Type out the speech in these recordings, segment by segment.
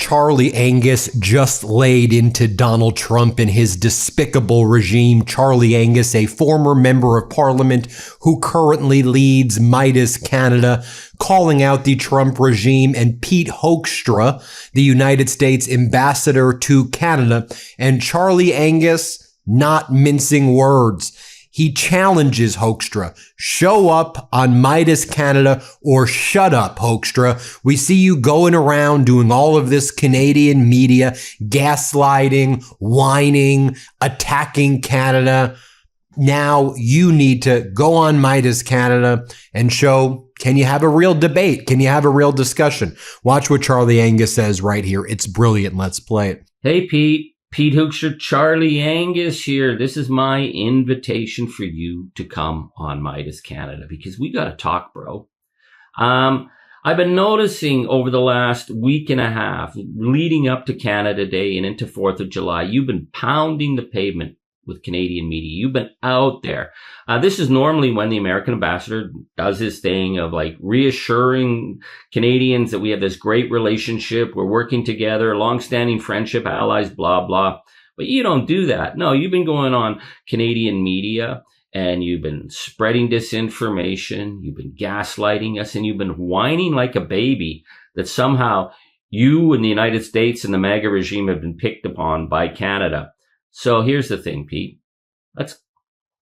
Charlie Angus just laid into Donald Trump and his despicable regime. Charlie Angus, a former member of parliament who currently leads Meidas Canada, calling out the Trump regime, and Pete Hoekstra, the United States ambassador to Canada. And Charlie Angus, not mincing words, he challenges Hoekstra. Show up on Meidas Canada or shut up, Hoekstra. We see you going around doing all of this Canadian media, gaslighting, whining, attacking Canada. Now you need to go on Meidas Canada and show, can you have a real debate? Can you have a real discussion? Watch what Charlie Angus says right here. It's brilliant. Let's play it. Hey, Pete. Pete Hoekstra, Charlie Angus here. This is my invitation for you to come on Meidas Canada because we got to talk, bro. I've been noticing over the last week and a half, leading up to Canada Day and into 4th of July, you've been pounding the pavement with Canadian media. You've been out there. This is normally when the American ambassador does his thing of like reassuring Canadians that we have this great relationship. We're working together, longstanding friendship, allies, blah, blah. But you don't do that. No, you've been going on Canadian media and you've been spreading disinformation. You've been gaslighting us and you've been whining like a baby that somehow you and the United States and the MAGA regime have been picked upon by Canada. So here's the thing, Pete. Let's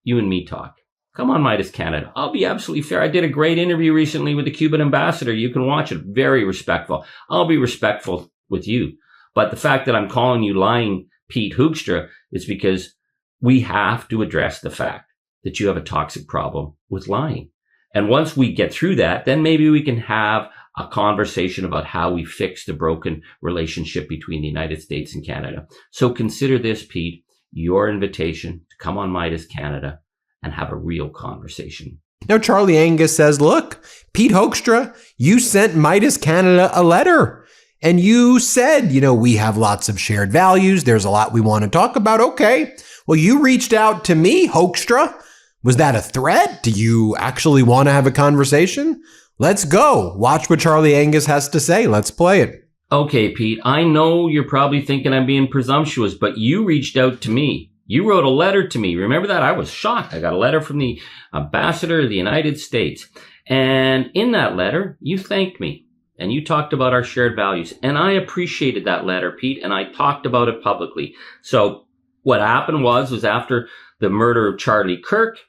you and me talk. Come on, Meidas Canada. I'll be absolutely fair. I did a great interview recently with the Cuban ambassador. You can watch it. Very respectful. I'll be respectful with you. But the fact that I'm calling you lying Pete Hoekstra is because we have to address the fact that you have a toxic problem with lying. And once we get through that, then maybe we can have a conversation about how we fix the broken relationship between the United States and Canada. So consider this, Pete, your invitation to come on Meidas Canada and have a real conversation. Now, Charlie Angus says, look, Pete Hoekstra, you sent Meidas Canada a letter and you said, we have lots of shared values. There's a lot we want to talk about. Okay. Well, you reached out to me, Hoekstra. Was that a threat? Do you actually want to have a conversation? Let's go. Watch what Charlie Angus has to say. Let's play it. Okay, Pete, I know you're probably thinking I'm being presumptuous, but you reached out to me. You wrote a letter to me. Remember that? I was shocked. I got a letter from the ambassador of the United States. And in that letter, you thanked me and you talked about our shared values. And I appreciated that letter, Pete, and I talked about it publicly. So what happened was after the murder of Charlie Kirk,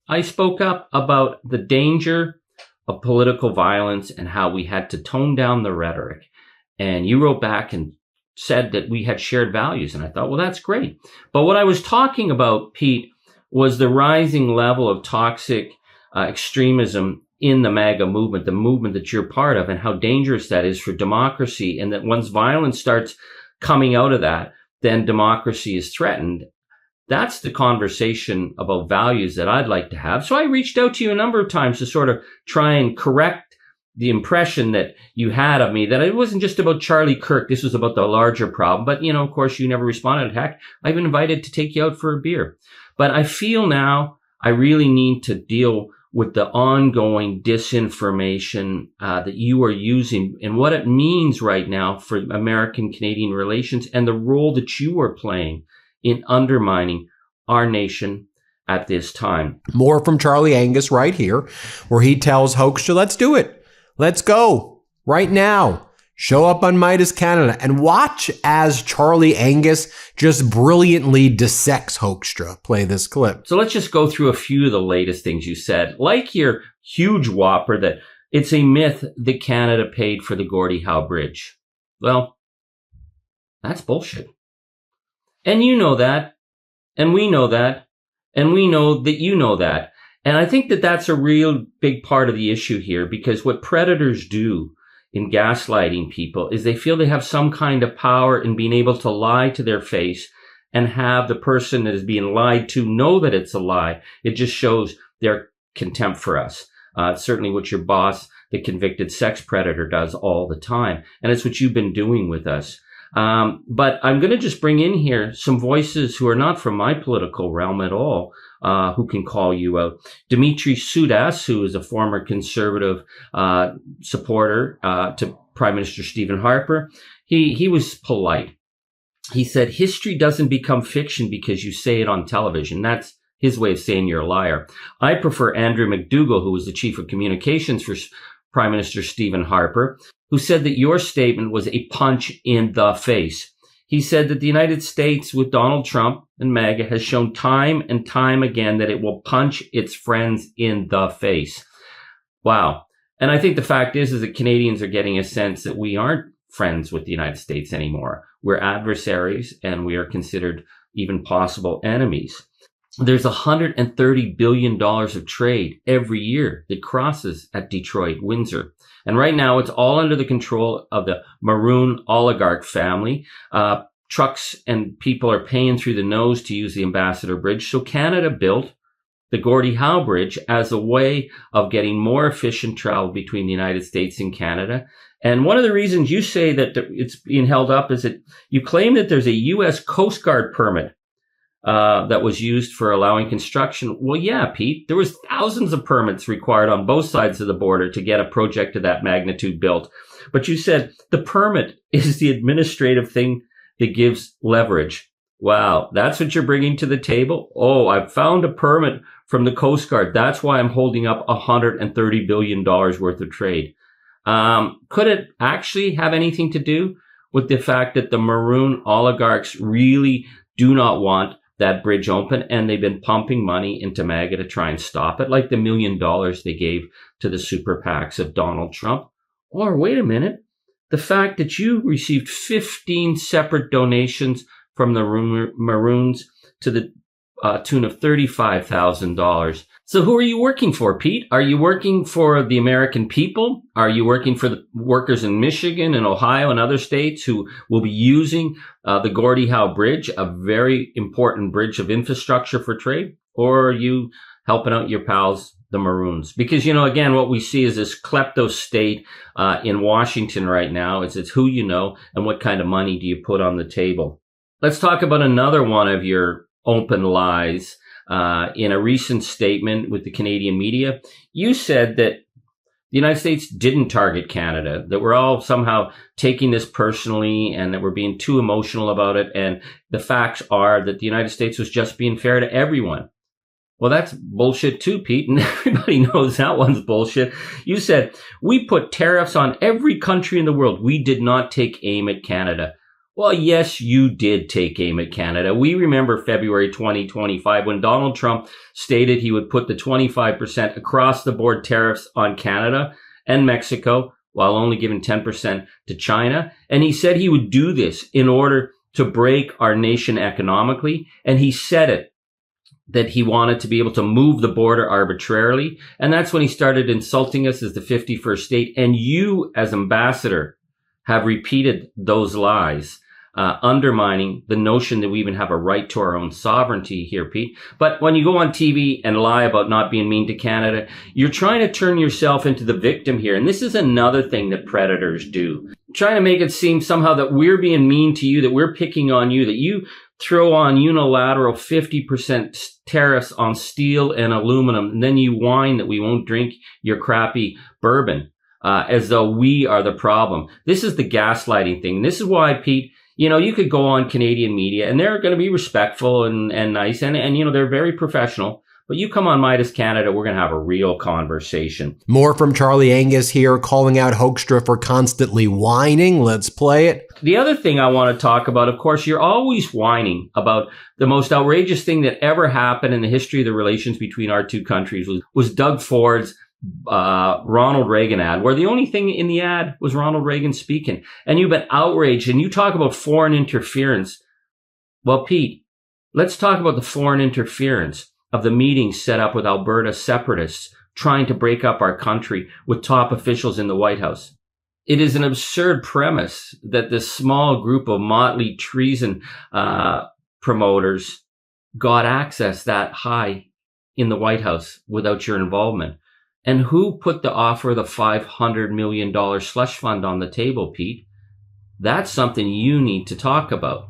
I spoke up about the danger of political violence and how we had to tone down the rhetoric. And you wrote back and said that we had shared values. And I thought, well, that's great. But what I was talking about, Pete, was the rising level of toxic extremism in the MAGA movement, the movement that you're part of, and how dangerous that is for democracy. And that once violence starts coming out of that, then democracy is threatened. That's the conversation about values that I'd like to have. So I reached out to you a number of times to sort of try and correct the impression that you had of me, that it wasn't just about Charlie Kirk. This was about the larger problem. But, of course, you never responded. Heck, I've been invited to take you out for a beer. But I feel now I really need to deal with the ongoing disinformation that you are using and what it means right now for American-Canadian relations and the role that you are playing in undermining our nation at this time. More from Charlie Angus right here, where he tells Hoekstra, let's do it. Let's go right now. Show up on Meidas Canada and watch as Charlie Angus just brilliantly dissects Hoekstra. Play this clip. So let's just go through a few of the latest things you said. Like your huge whopper that it's a myth that Canada paid for the Gordie Howe Bridge. Well, that's bullshit. And you know that, and we know that, and we know that you know that. And I think that that's a real big part of the issue here, because what predators do in gaslighting people is they feel they have some kind of power in being able to lie to their face and have the person that is being lied to know that it's a lie. It just shows their contempt for us. Certainly what your boss, the convicted sex predator, does all the time. And it's what you've been doing with us. But I'm going to just bring in here some voices who are not from my political realm at all, who can call you out. Dimitri Soudas, who is a former conservative supporter to Prime Minister Stephen Harper. he was polite. He said, history doesn't become fiction because you say it on television. That's his way of saying you're a liar. I prefer Andrew McDougall, who was the chief of communications for Prime Minister Stephen Harper, who said that your statement was a punch in the face. He said that the United States with Donald Trump and MAGA has shown time and time again that it will punch its friends in the face. Wow. And I think the fact is that Canadians are getting a sense that we aren't friends with the United States anymore. We're adversaries and we are considered even possible enemies. There's $130 billion of trade every year that crosses at Detroit, Windsor. And right now it's all under the control of the maroon oligarch family. Trucks and people are paying through the nose to use the Ambassador Bridge. So Canada built the Gordie Howe Bridge as a way of getting more efficient travel between the United States and Canada. And one of the reasons you say that it's being held up is that you claim that there's a U.S. Coast Guard permit that was used for allowing construction. Well, yeah, Pete, there was thousands of permits required on both sides of the border to get a project of that magnitude built. But you said the permit is the administrative thing that gives leverage. Wow, that's what you're bringing to the table? Oh, I've found a permit from the Coast Guard. That's why I'm holding up $130 billion worth of trade. Could it actually have anything to do with the fact that the maroon oligarchs really do not want that bridge open, and they've been pumping money into MAGA to try and stop it, like the $1 million they gave to the super PACs of Donald Trump? Or wait a minute, the fact that you received 15 separate donations from the Maroons to the tune of $35,000. So who are you working for, Pete? Are you working for the American people? Are you working for the workers in Michigan and Ohio and other states who will be using the Gordie Howe Bridge, a very important bridge of infrastructure for trade? Or are you helping out your pals, the Maroons? Because, you know, again, what we see is this klepto state in Washington right now. It's who you know and what kind of money do you put on the table. Let's talk about another one of your open lies. In a recent statement with the Canadian media, you said that the United States didn't target Canada, that we're all somehow taking this personally and that we're being too emotional about it. And the facts are that the United States was just being fair to everyone. Well, that's bullshit too, Pete, and everybody knows that one's bullshit. You said, we put tariffs on every country in the world. We did not take aim at Canada. Well, yes, you did take aim at Canada. We remember February 2025 when Donald Trump stated he would put the 25% across the board tariffs on Canada and Mexico while only giving 10% to China. And he said he would do this in order to break our nation economically. And he said it, that he wanted to be able to move the border arbitrarily. And that's when he started insulting us as the 51st state. And you, as ambassador, have repeated those lies, undermining the notion that we even have a right to our own sovereignty here, Pete. But when you go on TV and lie about not being mean to Canada, you're trying to turn yourself into the victim here. And this is another thing that predators do. Trying to make it seem somehow that we're being mean to you, that we're picking on you, that you throw on unilateral 50% tariffs on steel and aluminum, and then you whine that we won't drink your crappy bourbon. As though we are the problem. This is the gaslighting thing. This is why, Pete, you know, you could go on Canadian media and they're going to be respectful and nice and, you know, they're very professional. But you come on Meidas Canada, we're going to have a real conversation. More from Charlie Angus here, calling out Hoekstra for constantly whining. Let's play it. The other thing I want to talk about, of course, you're always whining about the most outrageous thing that ever happened in the history of the relations between our two countries was Doug Ford's Ronald Reagan ad, where the only thing in the ad was Ronald Reagan speaking. And you've been outraged and you talk about foreign interference. Well, Pete, let's talk about the foreign interference of the meetings set up with Alberta separatists trying to break up our country with top officials in the White House. It is an absurd premise that this small group of motley treason promoters got access that high in the White House without your involvement. And who put the offer of the $500 million slush fund on the table, Pete? That's something you need to talk about.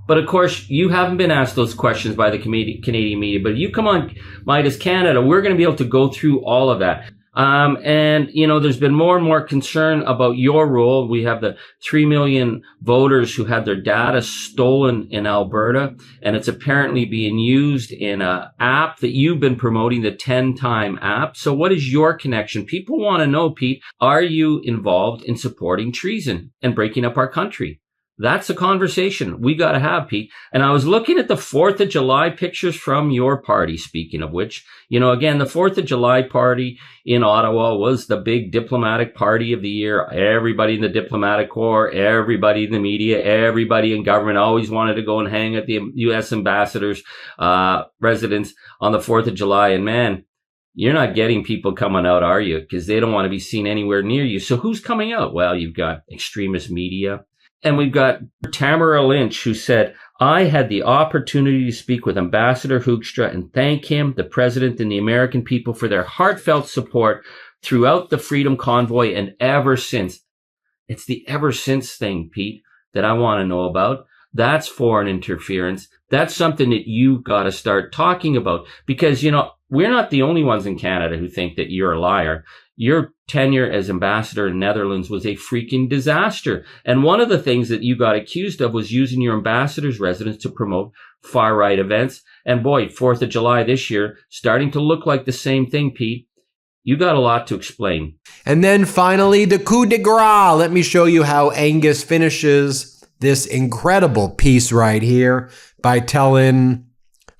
But of course, you haven't been asked those questions by the Canadian media. But if you come on Meidas Canada, we're going to be able to go through all of that. And, there's been more and more concern about your role. We have the 3 million voters who had their data stolen in Alberta, and it's apparently being used in an app that you've been promoting, the 10-time app. So what is your connection? People want to know, Pete, are you involved in supporting treason and breaking up our country? That's a conversation we got to have, Pete. And I was looking at the 4th of July pictures from your party, speaking of which, again, the 4th of July party in Ottawa was the big diplomatic party of the year. Everybody in the diplomatic corps, everybody in the media, everybody in government always wanted to go and hang at the U.S. ambassador's residence on the 4th of July. And man, you're not getting people coming out, are you? Because they don't want to be seen anywhere near you. So who's coming out? Well, you've got extremist media. And we've got Tamara Lynch, who said, I had the opportunity to speak with Ambassador Hoekstra and thank him, the president, and the American people for their heartfelt support throughout the Freedom Convoy and ever since. It's the ever since thing, Pete, that I want to know about. That's foreign interference. That's something that you got to start talking about because, we're not the only ones in Canada who think that you're a liar. Your tenure as ambassador in Netherlands was a freaking disaster. And one of the things that you got accused of was using your ambassador's residence to promote far-right events. And boy, 4th of July this year, starting to look like the same thing, Pete. You got a lot to explain. And then finally, the coup de grace. Let me show you how Angus finishes this incredible piece right here by telling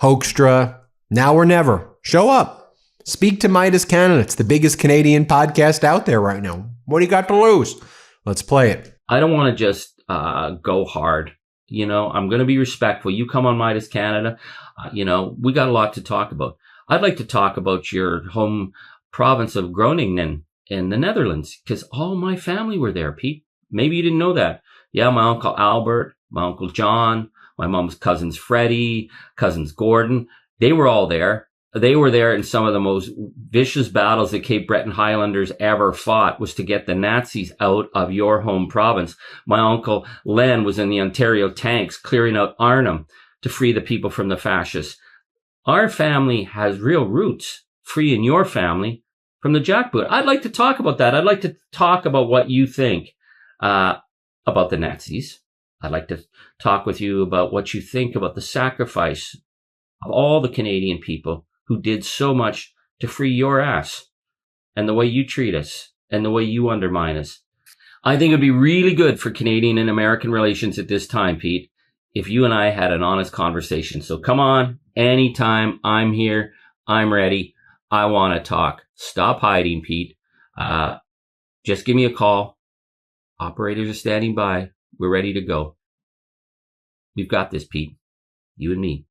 Hoekstra, now or never. Show up. Speak to Meidas Canada. It's the biggest Canadian podcast out there right now. What do you got to lose? Let's play it. I don't want to just go hard. I'm going to be respectful. You come on Meidas Canada. We got a lot to talk about. I'd like to talk about your home province of Groningen in the Netherlands because all my family were there, Pete. Maybe you didn't know that. Yeah, my uncle Albert, my uncle John, my mom's cousins Freddie, cousins Gordon. They were all there. They were there in some of the most vicious battles the Cape Breton Highlanders ever fought was to get the Nazis out of your home province. My uncle Len was in the Ontario tanks clearing out Arnhem to free the people from the fascists. Our family has real roots, freeing your family from the jackboot. I'd like to talk about that. I'd like to talk about what you think about the Nazis. I'd like to talk with you about what you think about the sacrifice of all the Canadian people who did so much to free your ass and the way you treat us and the way you undermine us. I think it'd be really good for Canadian and American relations at this time, Pete, if you and I had an honest conversation. So come on, anytime. I'm here. I'm ready. I want to talk. Stop hiding, Pete. Just give me a call. Operators are standing by. We're ready to go. We've got this, Pete. You and me.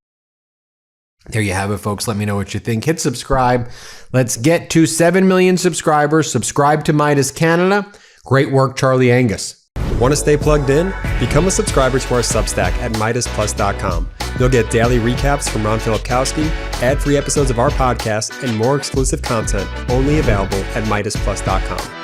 There you have it, folks. Let me know what you think. Hit subscribe. Let's get to 7 million subscribers. Subscribe to Meidas Canada. Great work, Charlie Angus. Want to stay plugged in? Become a subscriber to our Substack at MeidasPlus.com. You'll get daily recaps from Ron Filipkowski, ad-free episodes of our podcast, and more exclusive content only available at MeidasPlus.com.